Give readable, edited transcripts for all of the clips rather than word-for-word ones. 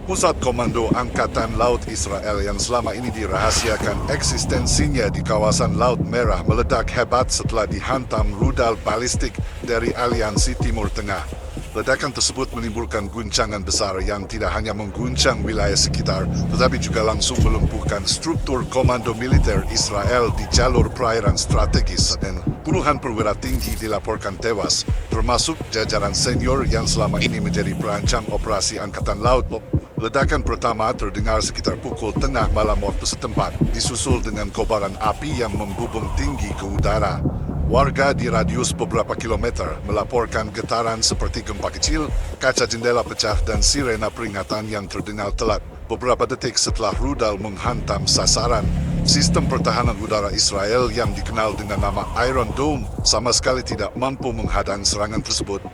Pusat Komando Angkatan Laut Israel yang selama ini dirahasiakan eksistensinya di kawasan Laut Merah meledak hebat setelah dihantam rudal balistik dari Aliansi Timur Tengah. Ledakan tersebut menimbulkan guncangan besar yang tidak hanya mengguncang wilayah sekitar, tetapi juga langsung melumpuhkan struktur komando militer Israel di jalur perairan strategis, dan puluhan perwira tinggi dilaporkan tewas, termasuk jajaran senior yang selama ini menjadi perancang operasi Angkatan Laut. Ledakan pertama terdengar sekitar pukul tengah malam waktu setempat, disusul dengan kobaran api yang membubung tinggi ke udara. Warga di radius beberapa kilometer melaporkan getaran seperti gempa kecil, kaca jendela pecah dan sirena peringatan yang terdengar telat beberapa detik setelah rudal menghantam sasaran. Sistem pertahanan udara Israel yang dikenal dengan nama Iron Dome sama sekali tidak mampu menghadang serangan tersebut.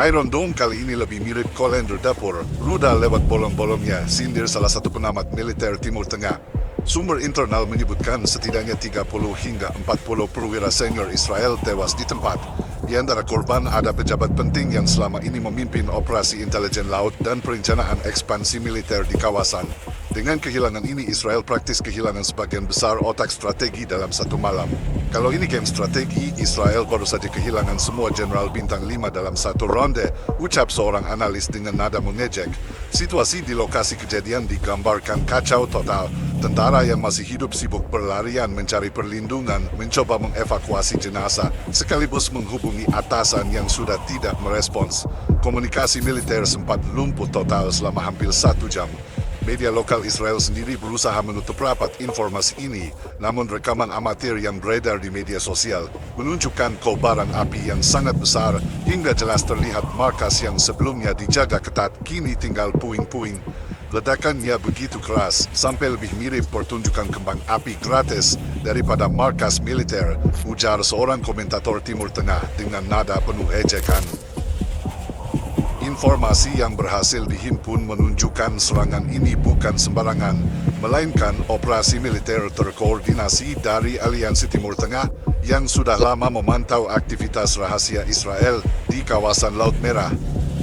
Iron Dome kali ini lebih mirip kolender dapur. Rudal lewat bolong-bolongnya, sindir salah satu pengamat militer Timur Tengah. Sumber internal menyebutkan setidaknya 30 hingga 40 perwira senior Israel tewas di tempat. Di antara korban ada pejabat penting yang selama ini memimpin operasi intelijen laut dan perencanaan ekspansi militer di kawasan. Dengan kehilangan ini, Israel praktis kehilangan sebagian besar otak strategi dalam satu malam. Kalau ini game strategi, Israel baru saja kehilangan semua jenderal bintang 5 dalam satu ronde, ucap seorang analis dengan nada mengejek. Situasi di lokasi kejadian digambarkan kacau total. Tentara yang masih hidup sibuk berlarian mencari perlindungan, mencoba mengevakuasi jenazah, sekaligus menghubungi atasan yang sudah tidak merespons. Komunikasi militer sempat lumpuh total selama hampir 1 jam. Media lokal Israel sendiri berusaha menutup rapat informasi ini, namun rekaman amatir yang beredar di media sosial menunjukkan kobaran api yang sangat besar hingga jelas terlihat markas yang sebelumnya dijaga ketat kini tinggal puing-puing. Ledakannya begitu keras sampai lebih mirip pertunjukan kembang api gratis daripada markas militer, ujar seorang komentator Timur Tengah dengan nada penuh ejekan. Informasi yang berhasil dihimpun menunjukkan serangan ini bukan sembarangan, melainkan operasi militer terkoordinasi dari Aliansi Timur Tengah yang sudah lama memantau aktivitas rahasia Israel di kawasan Laut Merah.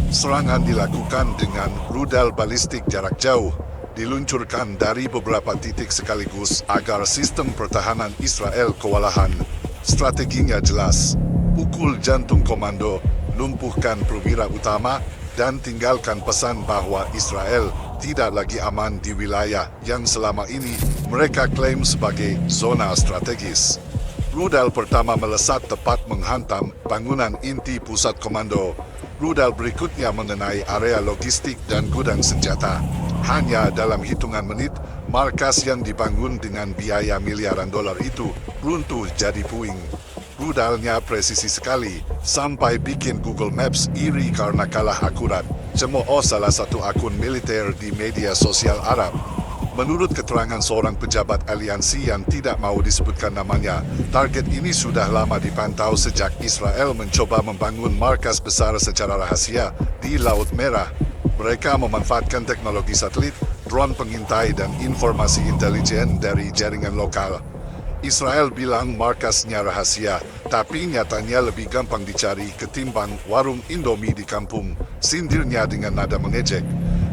Serangan dilakukan dengan rudal balistik jarak jauh, diluncurkan dari beberapa titik sekaligus agar sistem pertahanan Israel kewalahan. Strateginya jelas, pukul jantung komando, lumpuhkan perwira utama, dan tinggalkan pesan bahwa Israel tidak lagi aman di wilayah yang selama ini mereka klaim sebagai zona strategis. Rudal pertama melesat tepat menghantam bangunan inti pusat komando. Rudal berikutnya mengenai area logistik dan gudang senjata. Hanya dalam hitungan menit, markas yang dibangun dengan biaya miliaran dolar itu runtuh jadi puing. Rudalnya presisi sekali, sampai bikin Google Maps iri karena kalah akurat, cemooh salah satu akun militer di media sosial Arab. Menurut keterangan seorang pejabat aliansi yang tidak mau disebutkan namanya, target ini sudah lama dipantau sejak Israel mencoba membangun markas besar secara rahasia di Laut Merah. Mereka memanfaatkan teknologi satelit, drone pengintai dan informasi intelijen dari jaringan lokal. Israel bilang markasnya rahasia, tapi nyatanya lebih gampang dicari ketimbang warung Indomie di kampung, sindirnya dengan nada mengejek.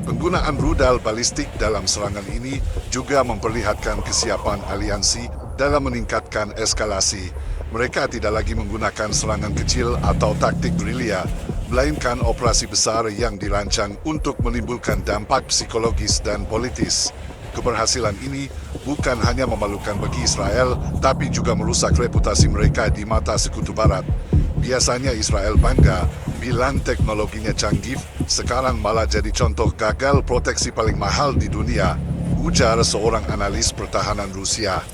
Penggunaan rudal balistik dalam serangan ini juga memperlihatkan kesiapan aliansi dalam meningkatkan eskalasi. Mereka tidak lagi menggunakan serangan kecil atau taktik gerilya, melainkan operasi besar yang dirancang untuk menimbulkan dampak psikologis dan politis. Keberhasilan ini bukan hanya memalukan bagi Israel, tapi juga merusak reputasi mereka di mata sekutu barat. Biasanya Israel bangga bilang teknologinya canggih, sekarang malah jadi contoh gagal proteksi paling mahal di dunia, ujar seorang analis pertahanan Rusia.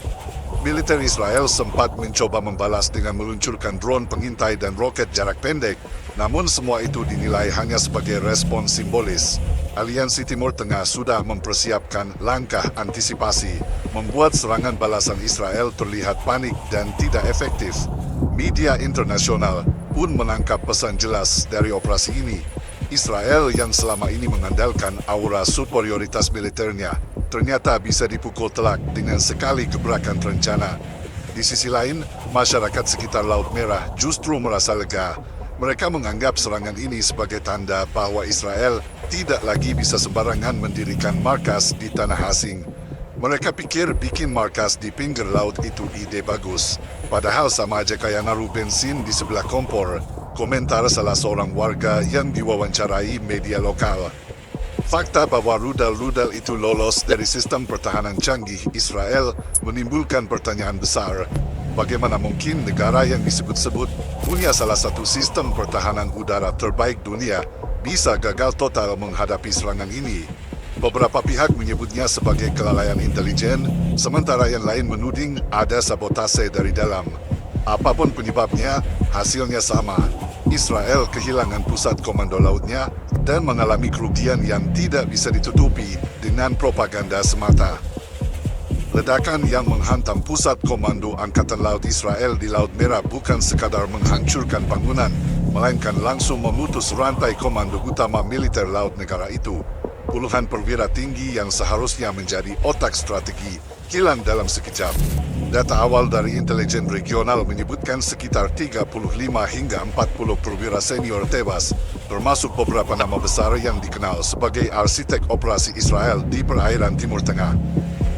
Militer Israel sempat mencoba membalas dengan meluncurkan drone pengintai dan roket jarak pendek, namun semua itu dinilai hanya sebagai respons simbolis. Aliansi Timur Tengah sudah mempersiapkan langkah antisipasi, membuat serangan balasan Israel terlihat panik dan tidak efektif. Media internasional pun menangkap pesan jelas dari operasi ini. Israel yang selama ini mengandalkan aura superioritas militernya, ternyata bisa dipukul telak dengan sekali gebrakan terencana. Di sisi lain, masyarakat sekitar Laut Merah justru merasa lega. Mereka menganggap serangan ini sebagai tanda bahwa Israel tidak lagi bisa sembarangan mendirikan markas di tanah asing. Mereka pikir bikin markas di pinggir laut itu ide bagus. Padahal sama aja kayak naruh bensin di sebelah kompor, komentar salah seorang warga yang diwawancarai media lokal. Fakta bahwa rudal-rudal itu lolos dari sistem pertahanan canggih Israel menimbulkan pertanyaan besar. Bagaimana mungkin negara yang disebut-sebut punya salah satu sistem pertahanan udara terbaik dunia bisa gagal total menghadapi serangan ini? Beberapa pihak menyebutnya sebagai kelalaian intelijen, sementara yang lain menuding ada sabotase dari dalam. Apapun penyebabnya, hasilnya sama. Israel kehilangan pusat komando lautnya dan mengalami kerugian yang tidak bisa ditutupi dengan propaganda semata. Ledakan yang menghantam pusat komando Angkatan Laut Israel di Laut Merah bukan sekadar menghancurkan bangunan, melainkan langsung memutus rantai komando utama militer laut negara itu. Puluhan perwira tinggi yang seharusnya menjadi otak strategi hilang dalam sekejap. Data awal dari intelijen regional menyebutkan sekitar 35 hingga 40 perwira senior tewas, termasuk beberapa nama besar yang dikenal sebagai arsitek operasi Israel di perairan Timur Tengah.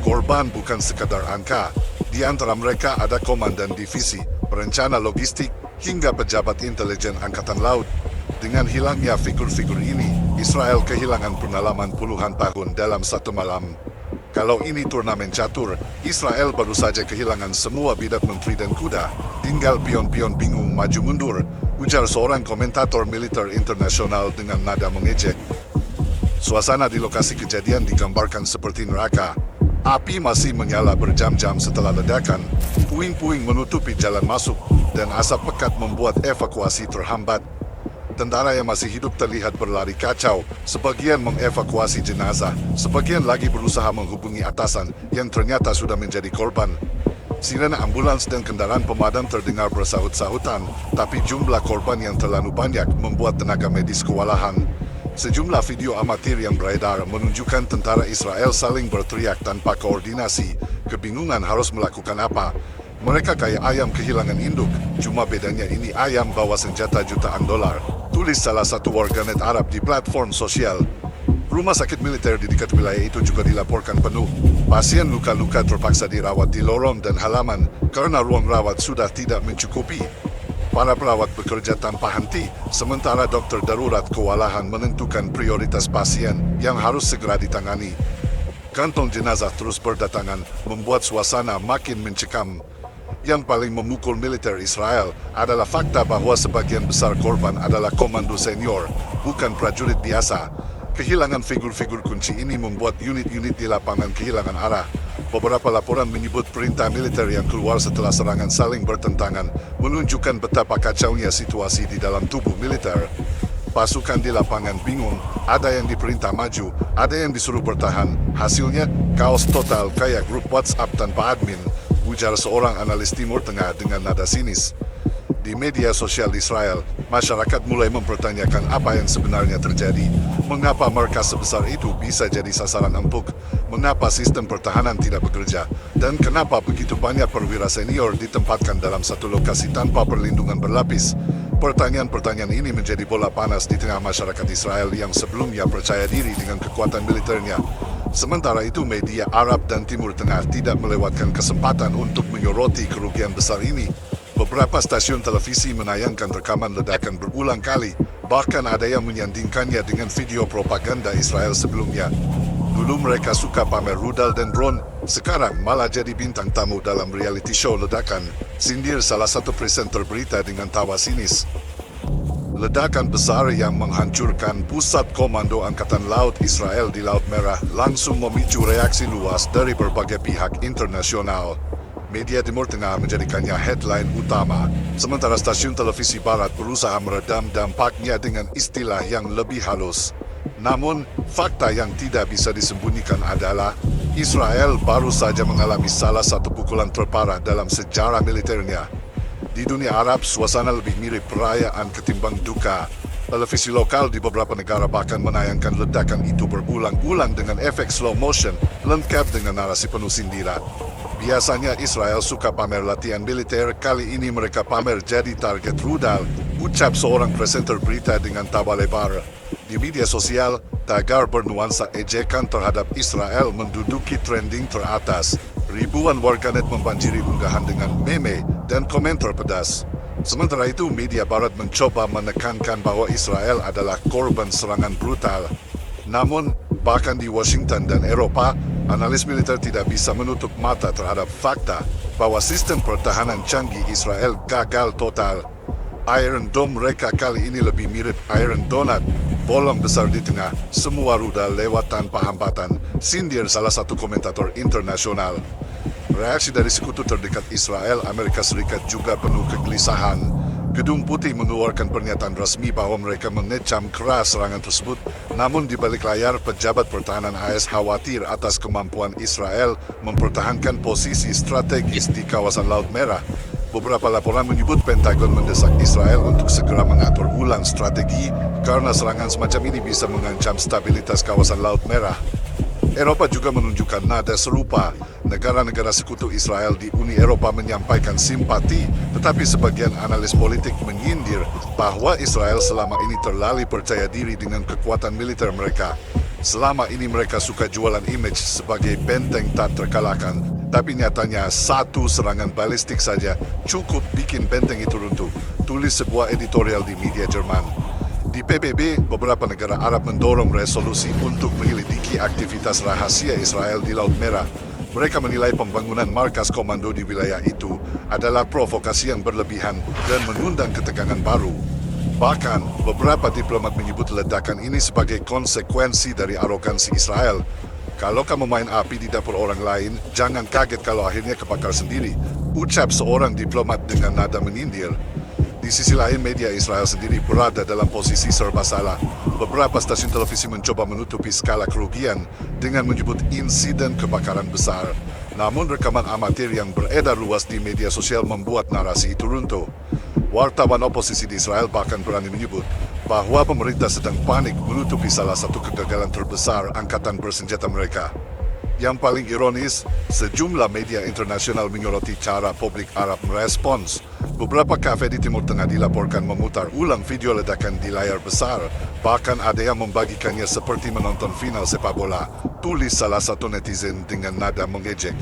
Korban bukan sekadar angka, di antara mereka ada komandan divisi, perencana logistik, hingga pejabat intelijen Angkatan Laut. Dengan hilangnya figur-figur ini, Israel kehilangan pengalaman puluhan tahun dalam satu malam. Kalau ini turnamen catur, Israel baru saja kehilangan semua bidat menteri dan kuda, tinggal pion-pion bingung maju mundur, ujar seorang komentator militer internasional dengan nada mengejek. Suasana di lokasi kejadian digambarkan seperti neraka. Api masih menyala berjam-jam setelah ledakan, puing-puing menutupi jalan masuk, dan asap pekat membuat evakuasi terhambat. Tentara yang masih hidup terlihat berlari kacau, sebagian mengevakuasi jenazah, sebagian lagi berusaha menghubungi atasan yang ternyata sudah menjadi korban. Sirena ambulans dan kendaraan pemadam terdengar bersahut-sahutan, tapi jumlah korban yang terlalu banyak membuat tenaga medis kewalahan. Sejumlah video amatir yang beredar menunjukkan tentara Israel saling berteriak tanpa koordinasi, kebingungan harus melakukan apa. Mereka kayak ayam kehilangan induk, cuma bedanya ini ayam bawa senjata jutaan dolar. Tulis salah satu warganet Arab di platform sosial. Rumah sakit militer di dekat wilayah itu juga dilaporkan penuh. Pasien luka-luka terpaksa dirawat di lorong dan halaman karena ruang rawat sudah tidak mencukupi. Para perawat bekerja tanpa henti, sementara dokter darurat kewalahan menentukan prioritas pasien yang harus segera ditangani. Kantong jenazah terus berdatangan, membuat suasana makin mencekam. Yang paling memukul militer Israel adalah fakta bahwa sebagian besar korban adalah komando senior, bukan prajurit biasa. Kehilangan figur-figur kunci ini membuat unit-unit di lapangan kehilangan arah. Beberapa laporan menyebut perintah militer yang keluar setelah serangan saling bertentangan menunjukkan betapa kacaunya situasi di dalam tubuh militer. Pasukan di lapangan bingung, ada yang diperintah maju, ada yang disuruh bertahan. Hasilnya, kaos total kayak grup WhatsApp tanpa admin, ujar seorang analis Timur Tengah dengan nada sinis. Di media sosial Israel, masyarakat mulai mempertanyakan apa yang sebenarnya terjadi. Mengapa markas sebesar itu bisa jadi sasaran empuk? Mengapa sistem pertahanan tidak bekerja? Dan kenapa begitu banyak perwira senior ditempatkan dalam satu lokasi tanpa perlindungan berlapis? Pertanyaan-pertanyaan ini menjadi bola panas di tengah masyarakat Israel yang sebelumnya percaya diri dengan kekuatan militernya. Sementara itu, media Arab dan Timur Tengah tidak melewatkan kesempatan untuk menyoroti kerugian besar ini. Beberapa stasiun televisi menayangkan rekaman ledakan berulang kali, bahkan ada yang menyandingkannya dengan video propaganda Israel sebelumnya. Dulu mereka suka pamer rudal dan drone, sekarang malah jadi bintang tamu dalam reality show ledakan, sindir salah satu presenter berita dengan tawa sinis. Ledakan besar yang menghancurkan pusat komando Angkatan Laut Israel di Laut Merah langsung memicu reaksi luas dari berbagai pihak internasional. Media Timur Tengah menjadikannya headline utama, sementara stasiun televisi Barat berusaha meredam dampaknya dengan istilah yang lebih halus. Namun, fakta yang tidak bisa disembunyikan adalah Israel baru saja mengalami salah satu pukulan terparah dalam sejarah militernya. Di dunia Arab, suasana lebih mirip perayaan ketimbang duka. Televisi lokal di beberapa negara bahkan menayangkan ledakan itu berulang-ulang dengan efek slow motion, lengkap dengan narasi penuh sindiran. Biasanya Israel suka pamer latihan militer, kali ini mereka pamer jadi target rudal, ucap seorang presenter berita dengan tawa lebar. Di media sosial, tagar bernuansa ejekan terhadap Israel menduduki trending teratas. Ribuan warganet membanjiri unggahan dengan meme dan komentar pedas. Sementara itu, media barat mencoba menekankan bahwa Israel adalah korban serangan brutal. Namun, bahkan di Washington dan Eropa, analis militer tidak bisa menutup mata terhadap fakta bahwa sistem pertahanan canggih Israel gagal total. Iron Dome mereka kali ini lebih mirip Iron Donut, bolong besar di tengah, semua rudal lewat tanpa hambatan, sindir salah satu komentator internasional. Reaksi dari sekutu terdekat Israel, Amerika Serikat juga penuh kegelisahan. Gedung Putih mengeluarkan pernyataan resmi bahwa mereka mengecam keras serangan tersebut, namun di balik layar, pejabat pertahanan AS khawatir atas kemampuan Israel mempertahankan posisi strategis di kawasan Laut Merah. Beberapa laporan menyebut Pentagon mendesak Israel untuk segera mengatur ulang strategi karena serangan semacam ini bisa mengancam stabilitas kawasan Laut Merah. Eropa juga menunjukkan nada serupa. Negara-negara sekutu Israel di Uni Eropa menyampaikan simpati, tetapi sebagian analis politik menyindir bahwa Israel selama ini terlalu percaya diri dengan kekuatan militer mereka. Selama ini mereka suka jualan image sebagai benteng tak terkalahkan, tapi nyatanya satu serangan balistik saja cukup bikin benteng itu runtuh, tulis sebuah editorial di media Jerman. Di PBB, beberapa negara Arab mendorong resolusi untuk menyelidiki aktivitas rahasia Israel di Laut Merah. Mereka menilai pembangunan markas komando di wilayah itu adalah provokasi yang berlebihan dan mengundang ketegangan baru. Bahkan, beberapa diplomat menyebut ledakan ini sebagai konsekuensi dari arogansi Israel. Kalau kamu main api di dapur orang lain, jangan kaget kalau akhirnya kebakar sendiri, ucap seorang diplomat dengan nada menyindir. Di sisi lain, media Israel sendiri berada dalam posisi serba salah. Beberapa stasiun televisi mencoba menutupi skala kerugian dengan menyebut insiden kebakaran besar. Namun rekaman amatir yang beredar luas di media sosial membuat narasi itu runtuh. Wartawan oposisi di Israel bahkan berani menyebut bahwa pemerintah sedang panik menutupi salah satu kegagalan terbesar angkatan bersenjata mereka. Yang paling ironis, sejumlah media internasional menyoroti cara publik Arab merespons. Beberapa kafe di Timur Tengah dilaporkan memutar ulang video ledakan di layar besar. Bahkan ada yang membagikannya seperti menonton final sepak bola, tulis salah satu netizen dengan nada mengejek.